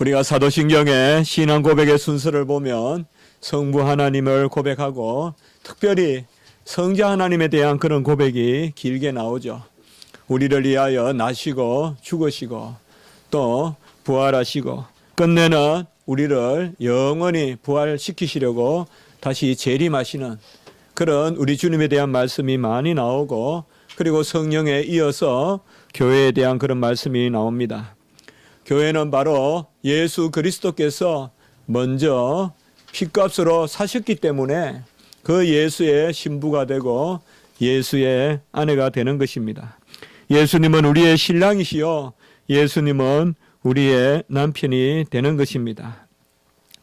우리가 사도신경의 신앙 고백의 순서를 보면 성부 하나님을 고백하고 특별히 성자 하나님에 대한 그런 고백이 길게 나오죠. 우리를 위하여 나시고 죽으시고 또 부활하시고 끝내는 우리를 영원히 부활시키시려고 다시 재림하시는 그런 우리 주님에 대한 말씀이 많이 나오고, 그리고 성령에 이어서 교회에 대한 그런 말씀이 나옵니다. 교회는 바로 예수 그리스도께서 먼저 핏값으로 사셨기 때문에 그 예수의 신부가 되고 예수의 아내가 되는 것입니다. 예수님은 우리의 신랑이시요 예수님은 우리의 남편이 되는 것입니다.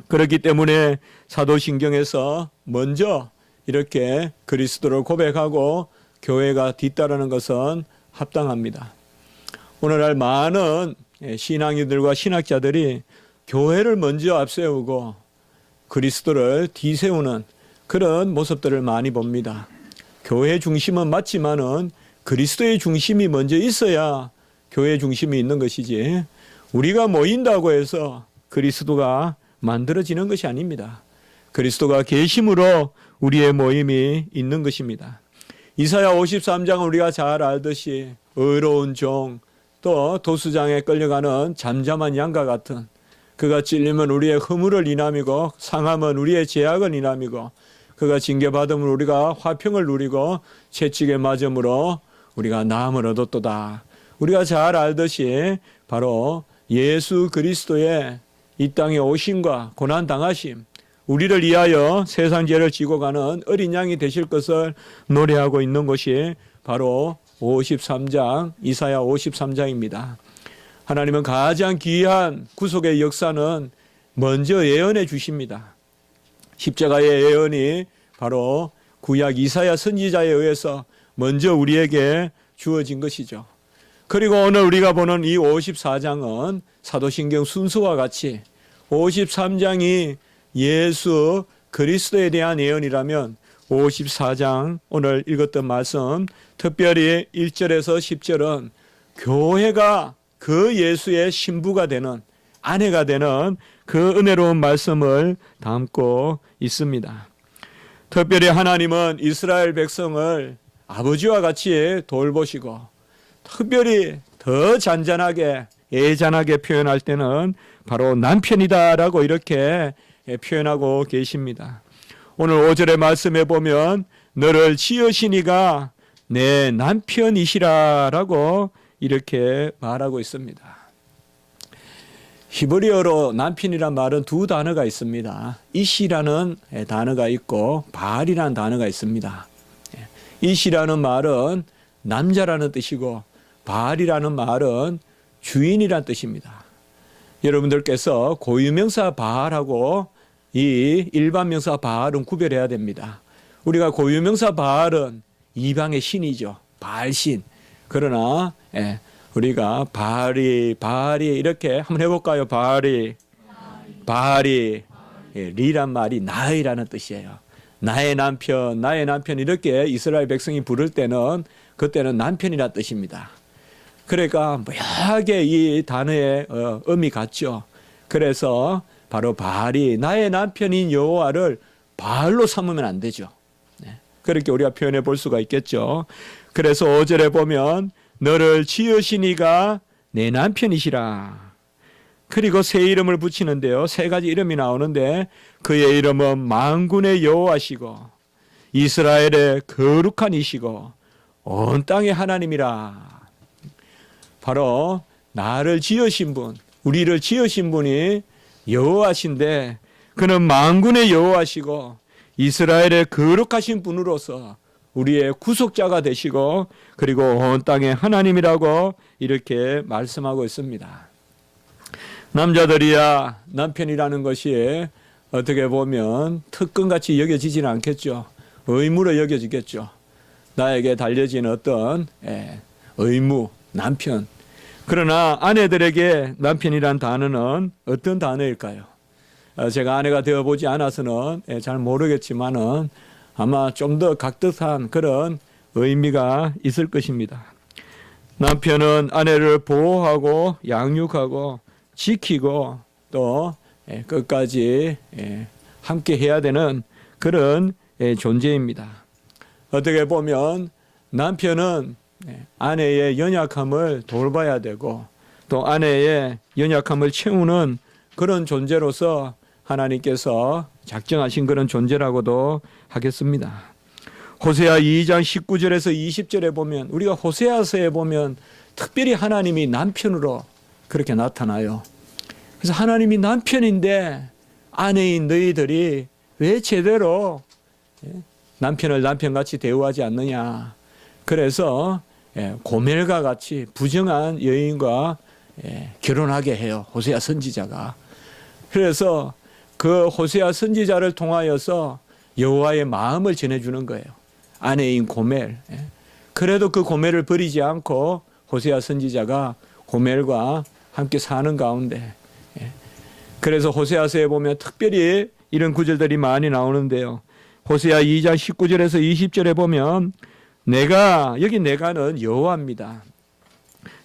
그렇기 때문에 사도신경에서 먼저 이렇게 그리스도를 고백하고 교회가 뒤따르는 것은 합당합니다. 오늘날 많은 신앙인들과 신학자들이 교회를 먼저 앞세우고 그리스도를 뒤세우는 그런 모습들을 많이 봅니다. 교회 중심은 맞지만은 그리스도의 중심이 먼저 있어야 교회 중심이 있는 것이지, 우리가 모인다고 해서 그리스도가 만들어지는 것이 아닙니다. 그리스도가 계심으로 우리의 모임이 있는 것입니다. 이사야 53장은 우리가 잘 알듯이 의로운 종, 또 도수장에 끌려가는 잠잠한 양과 같은, 그가 찔리면 우리의 허물을 인함이고 상함은 우리의 죄악을 인함이고 그가 징계받으면 우리가 화평을 누리고 채찍에 맞음으로 우리가 나음을 얻었도다. 우리가 잘 알듯이 바로 예수 그리스도의 이 땅에 오심과 고난당하심, 우리를 위하여 세상 죄를 지고 가는 어린 양이 되실 것을 노래하고 있는 것이 바로 53장, 이사야 53장입니다. 하나님은 가장 귀한 구속의 역사는 먼저 예언해 주십니다. 십자가의 예언이 바로 구약 이사야 선지자에 의해서 먼저 우리에게 주어진 것이죠. 그리고 오늘 우리가 보는 이 54장은 사도신경 순서와 같이 53장이 예수 그리스도에 대한 예언이라면 54장 오늘 읽었던 말씀, 특별히 1절에서 10절은 교회가 그 예수의 신부가 되는, 아내가 되는 그 은혜로운 말씀을 담고 있습니다. 특별히 하나님은 이스라엘 백성을 아버지와 같이 돌보시고, 특별히 더 잔잔하게 애잔하게 표현할 때는 바로 남편이다라고 이렇게 표현하고 계십니다. 오늘 5절의 말씀에 보면 너를 지으시니가 내 남편이시라라고 이렇게 말하고 있습니다. 히브리어로 남편이란 말은 두 단어가 있습니다. 이시라는 단어가 있고 바알이라는 단어가 있습니다. 이시라는 말은 남자라는 뜻이고 바알이라는 말은 주인이란 뜻입니다. 여러분들께서 고유명사 바알하고 이 일반 명사 바알은 구별해야 됩니다. 우리가 고유명사 바알은 이방의 신이죠. 바알신. 그러나 우리가 바알이 이렇게 한번 해볼까요? 바알이 리란 말이 나의라는 뜻이에요. 나의 남편 이렇게 이스라엘 백성이 부를 때는 그때는 남편이라는 뜻입니다. 그러니까 묘하게 이 단어의 의미 같죠. 그래서 바로 바알이 나의 남편인 여호와를 바알로 삼으면 안 되죠. 그렇게 우리가 표현해 볼 수가 있겠죠. 그래서 5절에 보면 너를 지으시니가 내 남편이시라. 그리고 새 이름을 붙이는데요. 세 가지 이름이 나오는데 그의 이름은 만군의 여호와시고 이스라엘의 거룩한 이시고 온 땅의 하나님이라. 바로 나를 지으신 분, 우리를 지으신 분이 여호와신데 그는 만군의 여호와시고 이스라엘의 거룩하신 분으로서 우리의 구속자가 되시고 그리고 온 땅의 하나님이라고 이렇게 말씀하고 있습니다. 남자들이야 남편이라는 것이 어떻게 보면 특권같이 여겨지지는 않겠죠. 의무로 여겨지겠죠. 나에게 달려진 어떤 의무, 남편. 그러나 아내들에게 남편이란 단어는 어떤 단어일까요? 제가 아내가 되어보지 않아서는 잘 모르겠지만은 아마 좀 더 각듯한 그런 의미가 있을 것입니다. 남편은 아내를 보호하고 양육하고 지키고 또 끝까지 함께 해야 되는 그런 존재입니다. 어떻게 보면 남편은 아내의 연약함을 돌봐야 되고 또 아내의 연약함을 채우는 그런 존재로서 하나님께서 작정하신 그런 존재라고도 하겠습니다. 호세아 2장 19절에서 20절에 보면 우리가 호세아서에 보면 특별히 하나님이 남편으로 그렇게 나타나요. 그래서 하나님이 남편인데 아내인 너희들이 왜 제대로 남편을 남편같이 대우하지 않느냐. 그래서 고멜과 같이 부정한 여인과 결혼하게 해요. 호세아 선지자가. 그래서 그 호세아 선지자를 통하여서 여호와의 마음을 전해주는 거예요. 아내인 고멜. 그래도 그 고멜을 버리지 않고 호세아 선지자가 고멜과 함께 사는 가운데 그래서 호세아서에 보면 특별히 이런 구절들이 많이 나오는데요. 호세아 2장 19절에서 20절에 보면 여기 내가는 여호와입니다.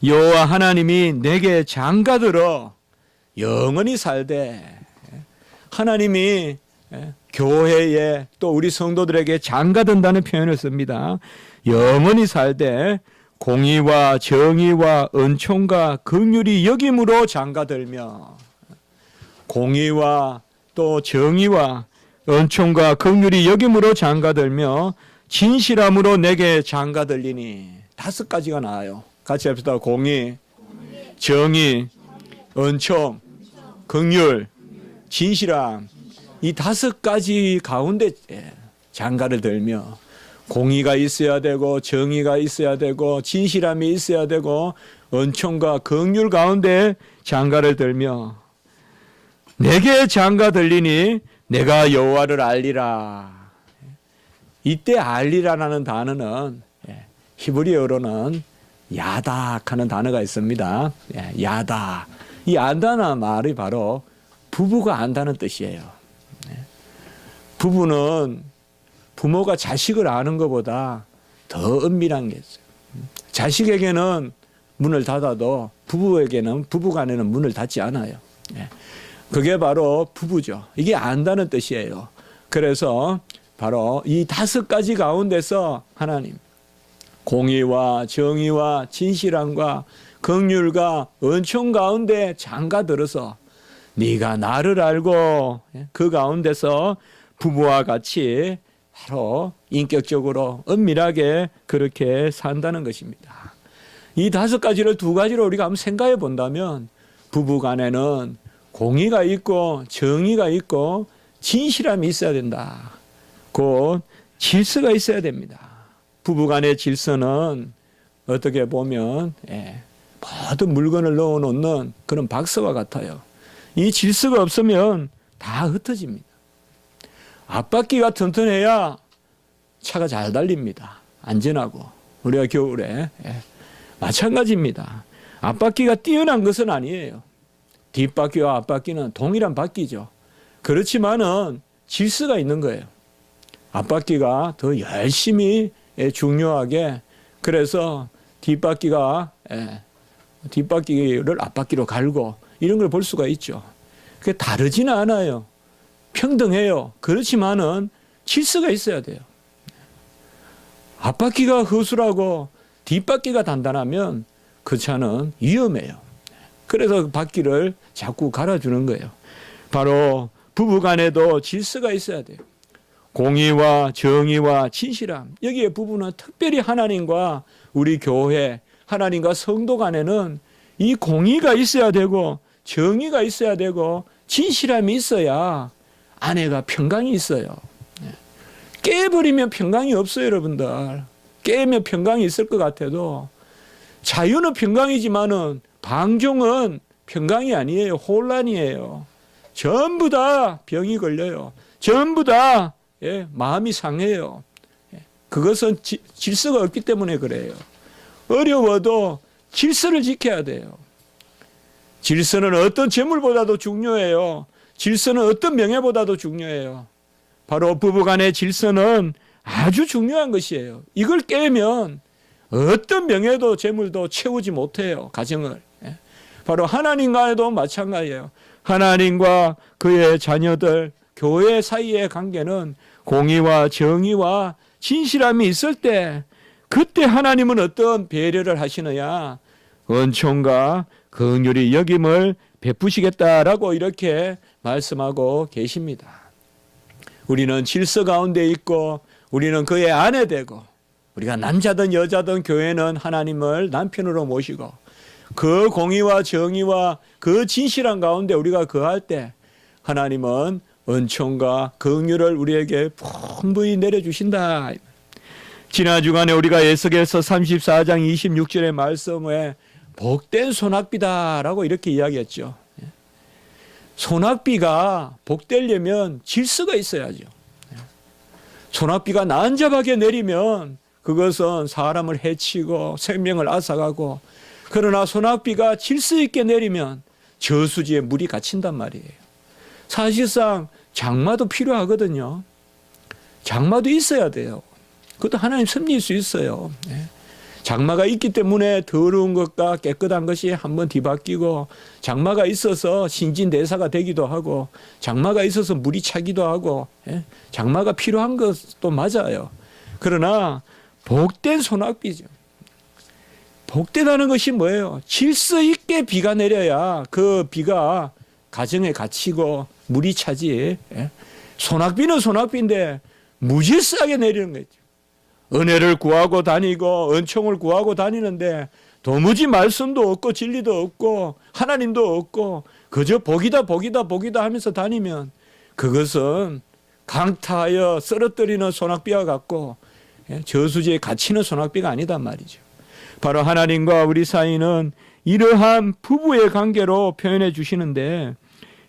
여호와 하나님이 내게 장가들어 영원히 살되 하나님이 교회에 또 우리 성도들에게 장가든다는 표현을 씁니다. 영원히 살되 공의와 정의와 은총과 긍휼이 여김으로 장가들며 공의와 또 정의와 은총과 긍휼이 여김으로 장가들며 진실함으로 내게 장가들리니 5가지가 나와요. 같이 합시다. 공의, 정의, 은총, 긍휼, 진실함. 이 5가지 가운데 장가를 들며 공의가 있어야 되고 정의가 있어야 되고 진실함이 있어야 되고 은총과 긍휼 가운데 장가를 들며 내게 장가 들리니 내가 여호와를 알리라. 이때 알리라라는 단어는 히브리어로는 야닥 하는 단어가 있습니다. 야닥. 이 안다는 말이 바로 부부가 안다는 뜻이에요. 부부는 부모가 자식을 아는 것보다 더 은밀한 게 있어요. 자식에게는 문을 닫아도 부부에게는 부부간에는 문을 닫지 않아요. 그게 바로 부부죠. 이게 안다는 뜻이에요. 그래서 바로 이 5가지 가운데서 하나님 공의와 정의와 진실함과 긍휼과 은총 가운데 장가들어서 네가 나를 알고 그 가운데서 부부와 같이 바로 인격적으로 은밀하게 그렇게 산다는 것입니다. 이 5가지를 2가지로 우리가 한번 생각해 본다면 부부간에는 공의가 있고 정의가 있고 진실함이 있어야 된다. 곧 질서가 있어야 됩니다. 부부간의 질서는 어떻게 보면 모든 물건을 넣어놓는 그런 박스와 같아요. 이 질서가 없으면 다 흩어집니다. 앞바퀴가 튼튼해야 차가 잘 달립니다. 안전하고. 우리가 겨울에 마찬가지입니다. 앞바퀴가 뛰어난 것은 아니에요. 뒷바퀴와 앞바퀴는 동일한 바퀴죠. 그렇지만은 질서가 있는 거예요. 앞바퀴가 더 열심히 중요하게 그래서 뒷바퀴를 앞바퀴로 갈고 이런 걸 볼 수가 있죠. 그게 다르지는 않아요. 평등해요. 그렇지만은 질서가 있어야 돼요. 앞바퀴가 허술하고 뒷바퀴가 단단하면 그 차는 위험해요. 그래서 바퀴를 자꾸 갈아주는 거예요. 바로 부부간에도 질서가 있어야 돼요. 공의와 정의와 진실함. 여기에 부부는 특별히 하나님과 우리 교회, 하나님과 성도 간에는 이 공의가 있어야 되고 정의가 있어야 되고 진실함이 있어야 아내가 평강이 있어요. 깨버리면 평강이 없어요, 여러분들. 깨면 평강이 있을 것 같아도 자유는 평강이지만은 방종은 평강이 아니에요. 혼란이에요. 전부 다 병이 걸려요. 전부 다 마음이 상해요. 그것은 질서가 없기 때문에 그래요. 어려워도 질서를 지켜야 돼요. 질서는 어떤 재물보다도 중요해요. 질서는 어떤 명예보다도 중요해요. 바로 부부간의 질서는 아주 중요한 것이에요. 이걸 깨면 어떤 명예도 재물도 채우지 못해요. 가정을. 바로 하나님과도 마찬가지예요. 하나님과 그의 자녀들, 교회 사이의 관계는 공의와 정의와 진실함이 있을 때, 그때 하나님은 어떤 배려를 하시느냐? 은총과 긍휼히 여김을 베푸시겠다라고 이렇게 말씀하고 계십니다. 우리는 질서 가운데 있고 우리는 그의 아내 되고, 우리가 남자든 여자든 교회는 하나님을 남편으로 모시고 그 공의와 정의와 그 진실한 가운데 우리가 거할 때 하나님은 은총과 긍휼을 우리에게 풍부히 내려주신다. 지난 주간에 우리가 에스겔서 34장 26절의 말씀에 복된 소낙비다라고 이렇게 이야기했죠. 소낙비가 복되려면 질서가 있어야죠. 소낙비가 난잡하게 내리면 그것은 사람을 해치고 생명을 앗아가고, 그러나 소낙비가 질서 있게 내리면 저수지에 물이 갇힌단 말이에요. 사실상 장마도 필요하거든요. 장마도 있어야 돼요. 그것도 하나님 섭리일 수 있어요. 장마가 있기 때문에 더러운 것과 깨끗한 것이 한번 뒤바뀌고, 장마가 있어서 신진대사가 되기도 하고, 장마가 있어서 물이 차기도 하고, 장마가 필요한 것도 맞아요. 그러나 복된 소낙비죠. 복되다는 것이 뭐예요? 질서 있게 비가 내려야 그 비가 가정에 갇히고 물이 차지. 소낙비는 소낙비인데 무질서하게 내리는 거죠. 은혜를 구하고 다니고 은총을 구하고 다니는데 도무지 말씀도 없고 진리도 없고 하나님도 없고 그저 복이다 복이다 복이다 하면서 다니면 그것은 강타하여 쓰러뜨리는 소낙비와 같고 저수지에 갇히는 소낙비가 아니단 말이죠. 바로 하나님과 우리 사이는 이러한 부부의 관계로 표현해 주시는데,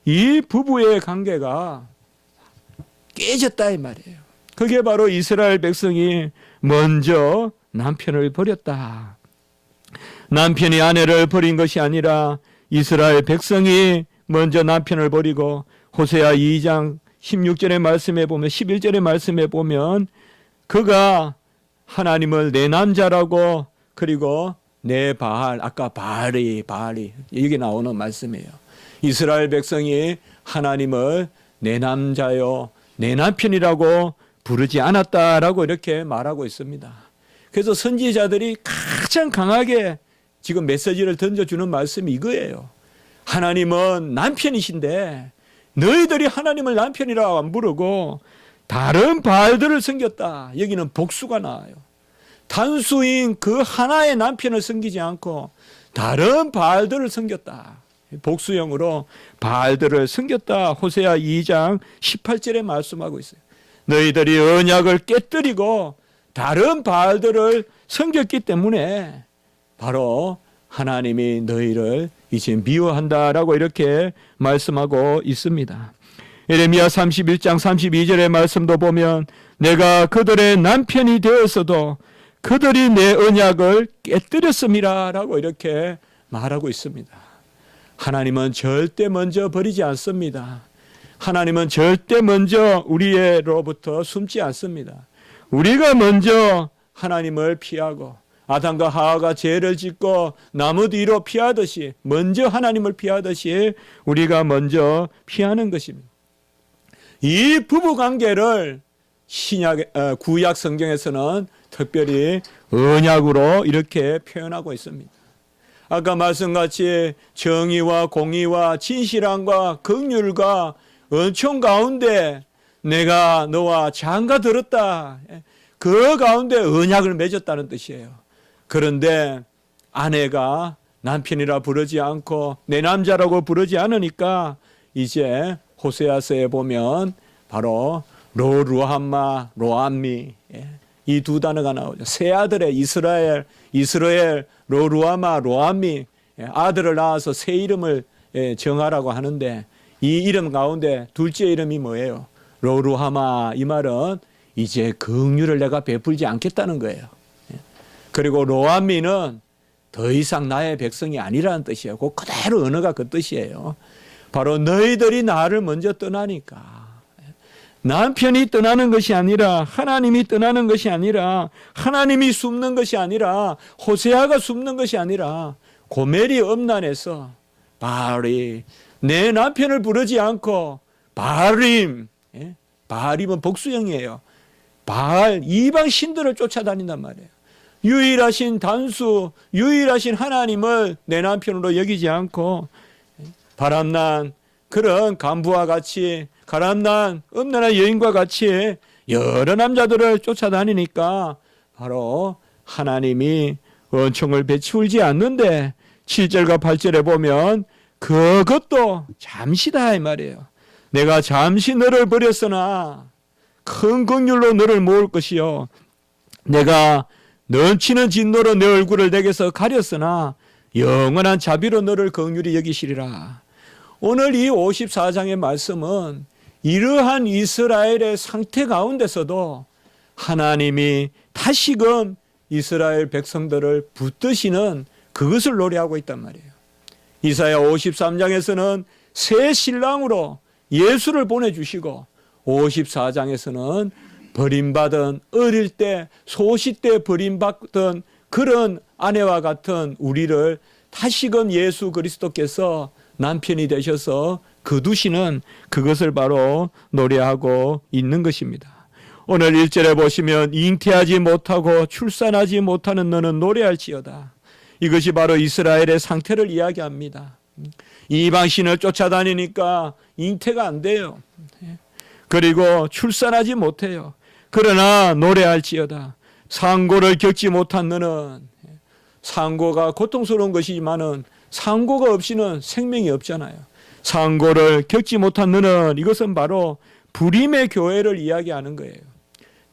이 부부의 관계가 깨졌다 이 말이에요. 그게 바로 이스라엘 백성이 먼저 남편을 버렸다. 남편이 아내를 버린 것이 아니라 이스라엘 백성이 먼저 남편을 버리고, 호세아 2장 16절의 말씀에 보면, 11절의 말씀에 보면 그가 하나님을 내 남자라고, 그리고 내 바알, 아까 바알이 여기 나오는 말씀이에요. 이스라엘 백성이 하나님을 내 남자요 내 남편이라고 부르지 않았다라고 이렇게 말하고 있습니다. 그래서 선지자들이 가장 강하게 지금 메시지를 던져주는 말씀이 이거예요. 하나님은 남편이신데 너희들이 하나님을 남편이라고 안 부르고 다른 바알들을 섬겼다. 여기는 복수가 나와요. 단수인 그 하나의 남편을 섬기지 않고 다른 바알들을 섬겼다. 복수형으로 바알들을 섬겼다. 호세아 2장 18절에 말씀하고 있어요. 너희들이 언약을 깨뜨리고 다른 바알들을 섬겼기 때문에 바로 하나님이 너희를 이제 미워한다라고 이렇게 말씀하고 있습니다. 예레미야 31장 32절의 말씀도 보면 내가 그들의 남편이 되었어도 그들이 내 언약을 깨뜨렸음이라 라고 이렇게 말하고 있습니다. 하나님은 절대 먼저 버리지 않습니다. 하나님은 절대 먼저 우리로부터 숨지 않습니다. 우리가 먼저 하나님을 피하고 아담과 하와가 죄를 짓고 나무 뒤로 피하듯이, 먼저 하나님을 피하듯이 우리가 먼저 피하는 것입니다. 이 부부관계를 구약 성경에서는 특별히 언약으로 이렇게 표현하고 있습니다. 아까 말씀같이 정의와 공의와 진실함과 긍휼과 은총 가운데 내가 너와 장가 들었다. 그 가운데 언약을 맺었다는 뜻이에요. 그런데 아내가 남편이라 부르지 않고 내 남자라고 부르지 않으니까 이제 호세아서에 보면 바로 로루함마 로암미, 이 두 단어가 나오죠. 세 아들의 이스라엘 로루아마 로암미, 아들을 낳아서 새 이름을 정하라고 하는데 이 이름 가운데 둘째 이름이 뭐예요? 로루하마. 이 말은 이제 긍휼을 내가 베풀지 않겠다는 거예요. 그리고 로암미는 더 이상 나의 백성이 아니라는 뜻이에요. 그 그대로 언어가 그 뜻이에요. 바로 너희들이 나를 먼저 떠나니까, 남편이 떠나는 것이 아니라, 하나님이 떠나는 것이 아니라, 하나님이 숨는 것이 아니라, 호세아가 숨는 것이 아니라, 고멜이 음란해서 바알이 내 남편을 부르지 않고 바알임, 바알임은 복수형이에요. 바알, 이방 신들을 쫓아다닌단 말이에요. 유일하신 단수, 유일하신 하나님을 내 남편으로 여기지 않고 바람난 그런 간부와 같이, 바람난 음란한 여인과 같이 여러 남자들을 쫓아다니니까 바로 하나님이 은총을 베풀지 않는데 7절과 8절에 보면 그것도 잠시다 이 말이에요. 내가 잠시 너를 버렸으나 큰 긍휼로 너를 모을 것이요 내가 넘치는 진노로 내 얼굴을 내게서 가렸으나 영원한 자비로 너를 긍휼히 여기시리라. 오늘 이 54장의 말씀은 이러한 이스라엘의 상태 가운데서도 하나님이 다시금 이스라엘 백성들을 붙드시는 그것을 노래하고 있단 말이에요. 이사야 53장에서는 새 신랑으로 예수를 보내주시고 54장에서는 버림받은 어릴 때 소시 때 버림받던 그런 아내와 같은 우리를 다시금 예수 그리스도께서 남편이 되셔서 거두시는 그것을 바로 노래하고 있는 것입니다. 오늘 1절에 보시면 잉태하지 못하고 출산하지 못하는 너는 노래할지어다. 이것이 바로 이스라엘의 상태를 이야기합니다. 이방신을 쫓아다니니까 잉태가 안 돼요. 그리고 출산하지 못해요. 그러나 노래할지어다. 상고를 겪지 못한 너는, 상고가 고통스러운 것이지만은 상고가 없이는 생명이 없잖아요. 상고를 겪지 못한 너는, 이것은 바로 불임의 교회를 이야기하는 거예요.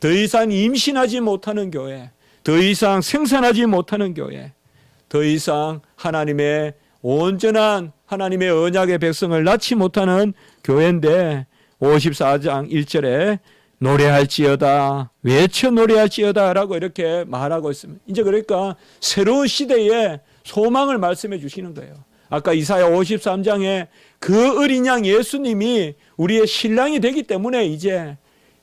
더 이상 임신하지 못하는 교회, 더 이상 생산하지 못하는 교회, 더 이상 하나님의 온전한 하나님의 언약의 백성을 낳지 못하는 교회인데 54장 1절에 노래할지어다, 외쳐 노래할지어다 라고 이렇게 말하고 있습니다. 이제 그러니까 새로운 시대에 소망을 말씀해 주시는 거예요. 아까 이사야 53장에 그 어린 양 예수님이 우리의 신랑이 되기 때문에 이제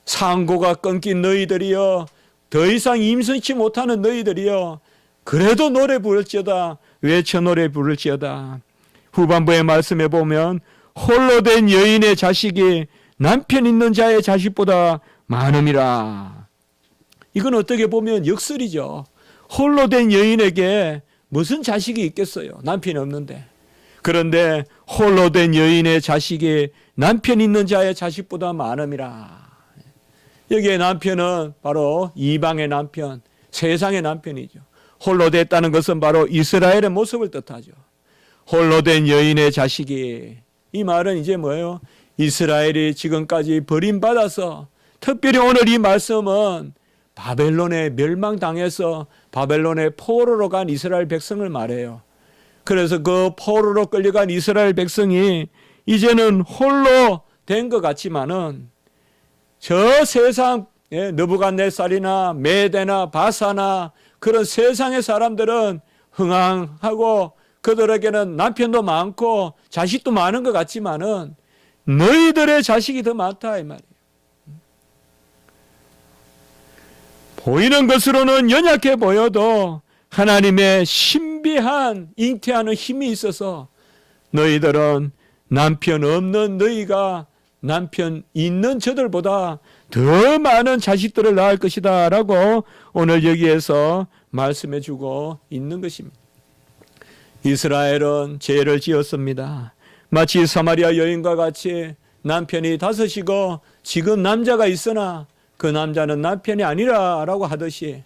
상고가 끊긴 너희들이여, 더 이상 임신치 못하는 너희들이여, 그래도 노래 부를지어다, 외쳐 노래 부를지어다. 후반부의 말씀에 보면 홀로 된 여인의 자식이 남편 있는 자의 자식보다 많음이라. 이건 어떻게 보면 역설이죠. 홀로 된 여인에게 무슨 자식이 있겠어요? 남편이 없는데. 그런데 홀로 된 여인의 자식이 남편 있는 자의 자식보다 많음이라. 여기에 남편은 바로 이방의 남편, 세상의 남편이죠. 홀로 됐다는 것은 바로 이스라엘의 모습을 뜻하죠. 홀로 된 여인의 자식이, 이 말은 이제 뭐예요? 이스라엘이 지금까지 버림받아서, 특별히 오늘 이 말씀은 바벨론에 멸망당해서 바벨론의 포로로 간 이스라엘 백성을 말해요. 그래서 그 포로로 끌려간 이스라엘 백성이 이제는 홀로 된 것 같지만은 저 세상 느부갓네살이나 메대나 바사나 그런 세상의 사람들은 흥황하고 그들에게는 남편도 많고 자식도 많은 것 같지만은 너희들의 자식이 더 많다 이 말이에요. 보이는 것으로는 연약해 보여도 하나님의 신비한 잉태하는 힘이 있어서 너희들은 남편 없는 너희가 남편 있는 저들보다 더 많은 자식들을 낳을 것이다 라고 오늘 여기에서 말씀해 주고 있는 것입니다. 이스라엘은 죄를 지었습니다. 마치 사마리아 여인과 같이 남편이 다섯이고 지금 남자가 있으나 그 남자는 남편이 아니라 라고 하듯이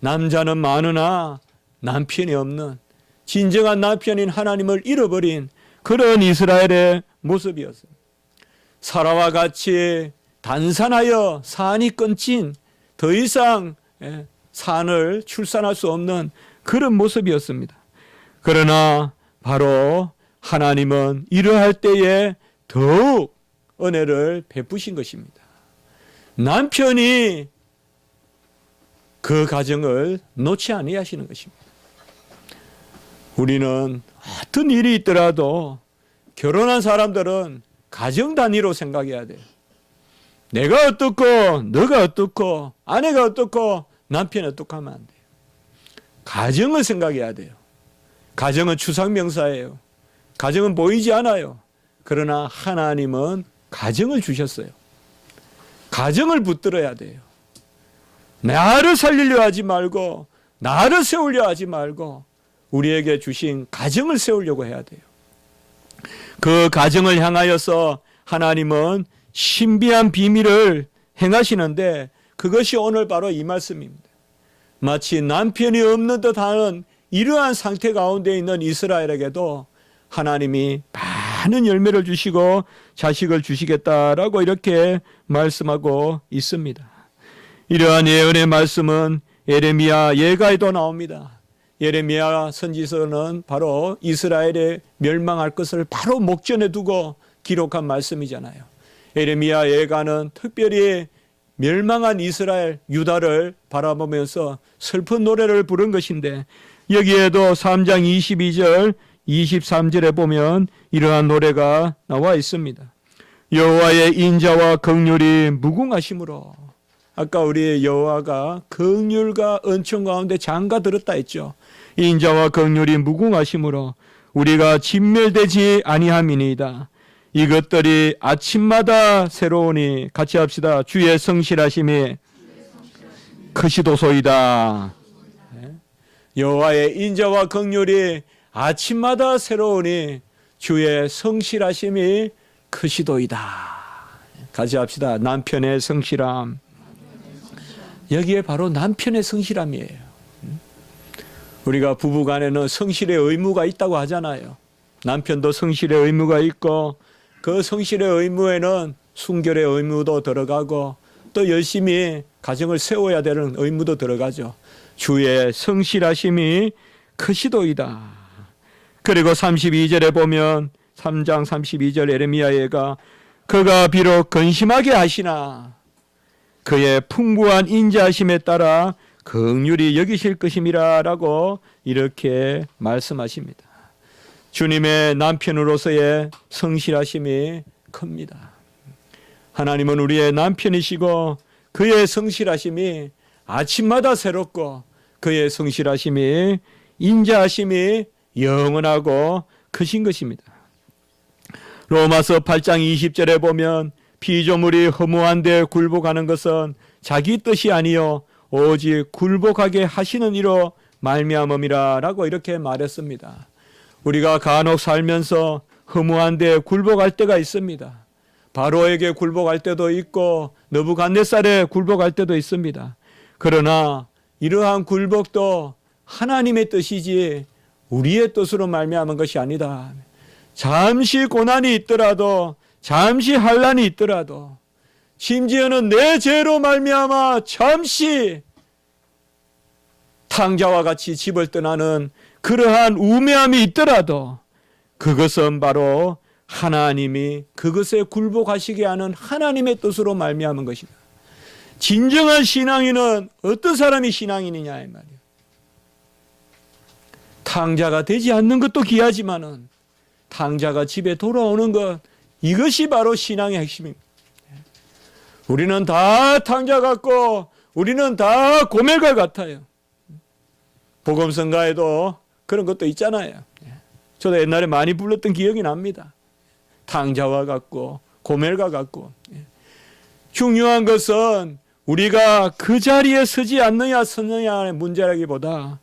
남자는 많으나 남편이 없는 진정한 남편인 하나님을 잃어버린 그런 이스라엘의 모습이었습니다. 사라와 같이 단산하여 산이 끊긴 더 이상 산을 출산할 수 없는 그런 모습이었습니다. 그러나 바로 하나님은 이러할 때에 더욱 은혜를 베푸신 것입니다. 남편이 그 가정을 놓지 아니하시는 것입니다. 우리는 어떤 일이 있더라도 결혼한 사람들은 가정 단위로 생각해야 돼요. 내가 어떻고 너가 어떻고 아내가 어떻고 남편이 어떻고 하면 안 돼요. 가정을 생각해야 돼요. 가정은 추상명사예요. 가정은 보이지 않아요. 그러나 하나님은 가정을 주셨어요. 가정을 붙들어야 돼요. 나를 살리려 하지 말고 나를 세우려 하지 말고 우리에게 주신 가정을 세우려고 해야 돼요. 그 가정을 향하여서 하나님은 신비한 비밀을 행하시는데 그것이 오늘 바로 이 말씀입니다. 마치 남편이 없는 듯하는 이러한 상태 가운데 있는 이스라엘에게도 하나님이 많은 열매를 주시고 자식을 주시겠다라고 이렇게 말씀하고 있습니다. 이러한 예언의 말씀은 예레미야 예가에도 나옵니다. 예레미야 선지서는 바로 이스라엘의 멸망할 것을 바로 목전에 두고 기록한 말씀이잖아요. 예레미야 예가는 특별히 멸망한 이스라엘 유다를 바라보면서 슬픈 노래를 부른 것인데 여기에도 3장 22절 23절에 보면 이러한 노래가 나와 있습니다. 여호와의 인자와 긍휼이 무궁하심으로, 아까 우리 여호와가 긍휼과 은총 가운데 장가 들었다 했죠. 인자와 긍휼이 무궁하심으로 우리가 진멸되지 아니함이니이다. 이것들이 아침마다 새로우니, 같이 합시다. 주의 성실하심이 크시도소이다. 여호와의 인자와 긍휼이 아침마다 새로우니 주의 성실하심이 크시도이다. 같이 합시다. 남편의 성실함. 여기에 바로 남편의 성실함이에요. 우리가 부부간에는 성실의 의무가 있다고 하잖아요. 남편도 성실의 의무가 있고 그 성실의 의무에는 순결의 의무도 들어가고 또 열심히 가정을 세워야 되는 의무도 들어가죠. 주의 성실하심이 크시도이다. 그리고 32절에 보면 3장 32절 에레미야가 그가 비록 근심하게 하시나 그의 풍부한 인자하심에 따라 긍휼히 여기실 것임이라 라고 이렇게 말씀하십니다. 주님의 남편으로서의 성실하심이 큽니다. 하나님은 우리의 남편이시고 그의 성실하심이 아침마다 새롭고 그의 성실하심이 인자하심이 영원하고 크신 것입니다. 로마서 8장 20절에 보면 피조물이 허무한 데 굴복하는 것은 자기 뜻이 아니요 오직 굴복하게 하시는 이로 말미암음이라 라고 이렇게 말했습니다. 우리가 간혹 살면서 허무한 데 굴복할 때가 있습니다. 바로에게 굴복할 때도 있고 느부갓네살에 굴복할 때도 있습니다. 그러나 이러한 굴복도 하나님의 뜻이지 우리의 뜻으로 말미암은 것이 아니다. 잠시 고난이 있더라도 잠시 환난이 있더라도 심지어는 내 죄로 말미암아 잠시 탕자와 같이 집을 떠나는 그러한 우매함이 있더라도 그것은 바로 하나님이 그것에 굴복하시게 하는 하나님의 뜻으로 말미암은 것이다. 진정한 신앙인은 어떤 사람이 신앙인이냐 이 말이에요. 탕자가 되지 않는 것도 귀하지만은 탕자가 집에 돌아오는 것, 이것이 바로 신앙의 핵심입니다. 우리는 다 탕자 같고 우리는 다 고멜과 같아요. 복음성가에도 그런 것도 있잖아요. 저도 옛날에 많이 불렀던 기억이 납니다. 탕자와 같고 고멜과 같고. 중요한 것은 우리가 그 자리에 서지 않느냐 서느냐의 문제라기보다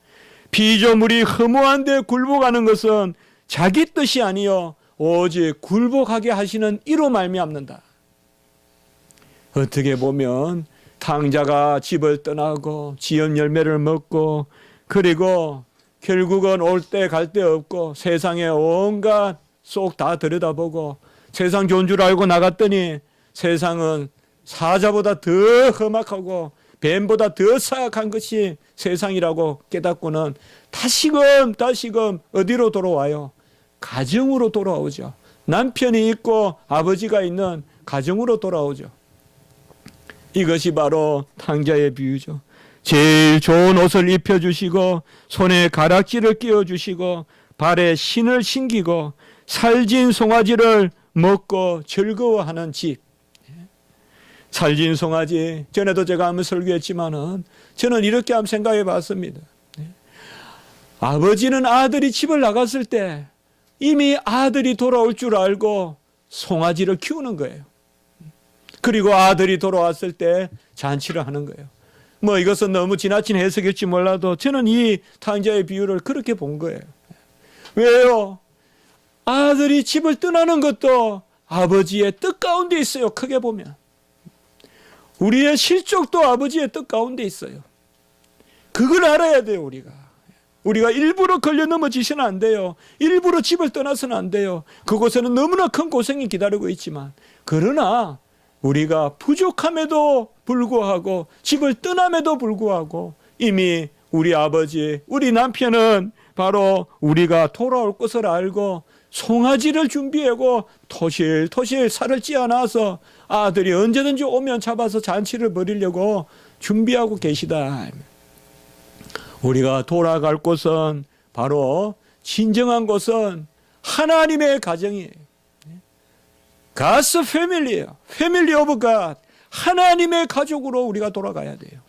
피조물이 허무한 데 굴복하는 것은 자기 뜻이 아니요 오직 굴복하게 하시는 이로 말미암는다. 어떻게 보면 탕자가 집을 떠나고 지연 열매를 먹고 그리고 결국은 올 때 갈 데 없고 세상에 온갖 쏙 다 들여다보고 세상 좋은 줄 알고 나갔더니 세상은 사자보다 더 험악하고 뱀보다 더 사악한 것이 세상이라고 깨닫고는 다시금 어디로 돌아와요? 가정으로 돌아오죠. 남편이 있고 아버지가 있는 가정으로 돌아오죠. 이것이 바로 탕자의 비유죠. 제일 좋은 옷을 입혀주시고 손에 가락지를 끼워주시고 발에 신을 신기고 살진 송아지를 먹고 즐거워하는 집. 살진 송아지, 전에도 제가 한번 설교했지만은 저는 이렇게 한번 생각해 봤습니다. 아버지는 아들이 집을 나갔을 때 이미 아들이 돌아올 줄 알고 송아지를 키우는 거예요. 그리고 아들이 돌아왔을 때 잔치를 하는 거예요. 뭐 이것은 너무 지나친 해석일지 몰라도 저는 이 탕자의 비유를 그렇게 본 거예요. 왜요? 아들이 집을 떠나는 것도 아버지의 뜻 가운데 있어요. 크게 보면. 우리의 실족도 아버지의 뜻 가운데 있어요. 그걸 알아야 돼요, 우리가. 우리가 일부러 걸려 넘어지시면 안 돼요. 일부러 집을 떠나서는 안 돼요. 그곳에는 너무나 큰 고생이 기다리고 있지만, 그러나 우리가 부족함에도 불구하고 집을 떠남에도 불구하고 이미 우리 아버지, 우리 남편은 바로 우리가 돌아올 것을 알고 송아지를 준비하고 토실토실 살을 찌어놔서 아들이 언제든지 오면 잡아서 잔치를 벌이려고 준비하고 계시다. 우리가 돌아갈 곳은 바로 진정한 곳은 하나님의 가정이에요. God's family예요. Family of God. 하나님의 가족으로 우리가 돌아가야 돼요.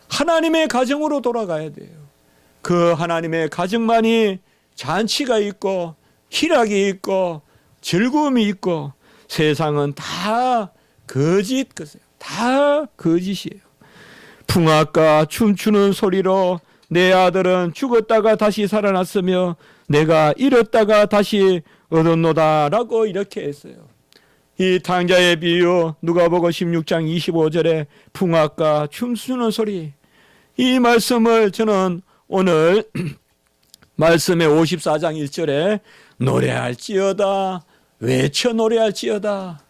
하나님의 가정으로 돌아가야 돼요. 그 하나님의 가정만이 잔치가 있고 희락이 있고 즐거움이 있고, 세상은 다 거짓 것이에요. 다 거짓이에요. 풍악과 춤추는 소리로 내 아들은 죽었다가 다시 살아났으며 내가 잃었다가 다시 얻었노다라고 이렇게 했어요. 이 탕자의 비유, 누가복음 16장 25절에 풍악과 춤추는 소리, 이 말씀을 저는 오늘 말씀의 54장 1절에 노래할지어다, 외쳐 노래할지어다,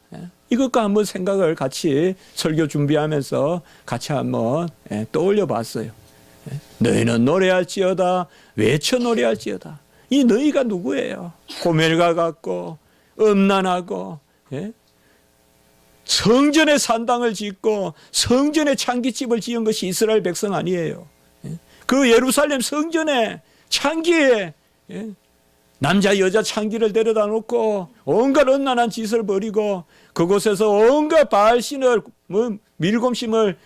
이것과 한번 생각을 같이 설교 준비하면서 같이 한번 떠올려 봤어요. 너희는 노래할지어다, 외쳐 노래할지어다. 이 너희가 누구예요? 고멜과 같고 음란하고 성전에 산당을 짓고 성전에 창기집을 지은 것이 이스라엘 백성 아니에요. 그 예루살렘 성전에 창기에 남자 여자 창기를 데려다 놓고 온갖 음란한 짓을 벌이고 그곳에서 온갖 바알신을 밀곰심을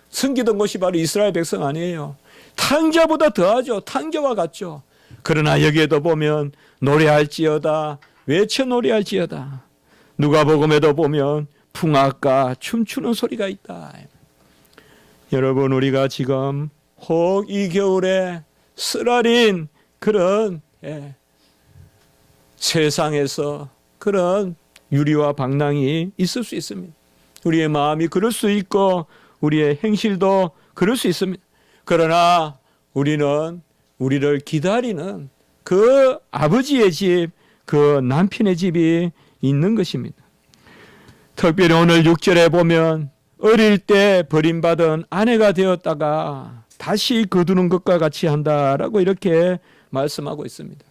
섬기던 것이 바로 이스라엘 백성 아니에요. 탕자보다 더하죠. 탕자와 같죠. 그러나 여기에도 보면 노래할지어다, 외쳐 노래할지어다. 누가복음에도 보면 풍악과 춤추는 소리가 있다. 여러분, 우리가 지금 혹 이 겨울에 쓰라린 그런 세상에서 그런 유리와 방랑이 있을 수 있습니다. 우리의 마음이 그럴 수 있고 우리의 행실도 그럴 수 있습니다. 그러나 우리는 우리를 기다리는 그 아버지의 집, 그 남편의 집이 있는 것입니다. 특별히 오늘 6절에 보면 어릴 때 버림받은 아내가 되었다가 다시 거두는 것과 같이 한다라고 이렇게 말씀하고 있습니다.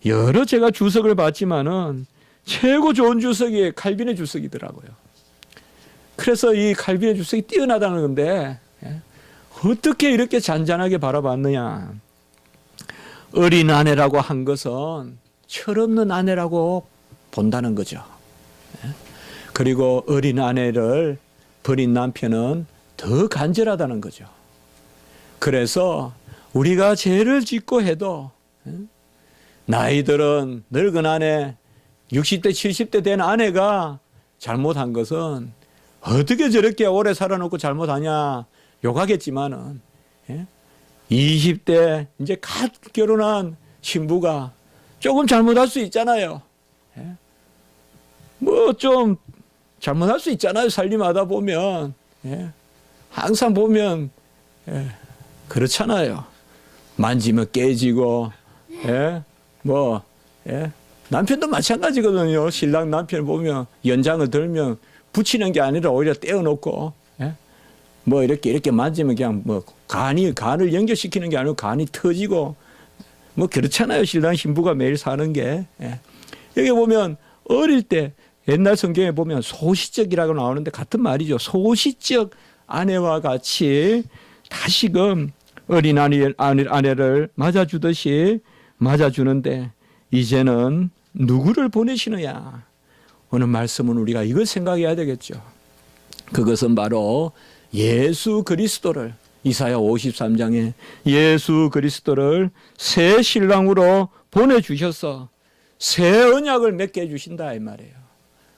여러 제가 주석을 봤지만은 최고 좋은 주석이 칼빈의 주석이더라고요. 그래서 이 칼빈의 주석이 뛰어나다는 건데 어떻게 이렇게 잔잔하게 바라봤느냐. 어린 아내라고 한 것은 철없는 아내라고 본다는 거죠. 그리고 어린 아내를 버린 남편은 더 간절하다는 거죠. 그래서 우리가 죄를 짓고 해도 나이들은 늙은 아내, 60대 70대 된 아내가 잘못한 것은 어떻게 저렇게 오래 살아놓고 잘못하냐 욕하겠지만은 20대 이제 갓 결혼한 신부가 조금 잘못할 수 있잖아요. 뭐 좀 잘못할 수 있잖아요. 살림하다 보면 항상 보면 그렇잖아요. 만지면 깨지고 남편도 마찬가지거든요. 신랑 남편 보면 연장을 들면 붙이는 게 아니라 오히려 떼어놓고 뭐 이렇게 만지면 그냥 뭐 간을 연결시키는 게 아니고 간이 터지고 뭐 그렇잖아요. 신랑 신부가 매일 사는 게. 여기 보면 어릴 때 옛날 성경에 보면 소시적이라고 나오는데 같은 말이죠. 소시적 아내와 같이 다시금 어린 아내를 맞아주듯이 맞아주는데 이제는 누구를 보내시느냐. 오늘 말씀은 우리가 이걸 생각해야 되겠죠. 그것은 바로 예수 그리스도를, 이사야 53장에 예수 그리스도를 새 신랑으로 보내주셔서 새 언약을 맺게 해주신다 이 말이에요.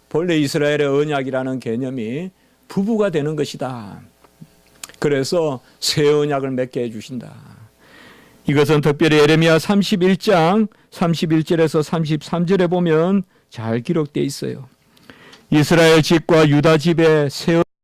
본래 이스라엘의 언약이라는 개념이 부부가 되는 것이다. 그래서 새 언약을 맺게 해주신다. 이것은 특별히 예레미야 31장 31절에서 33절에 보면 잘 기록되어 있어요. 이스라엘 집과 유다 집에 새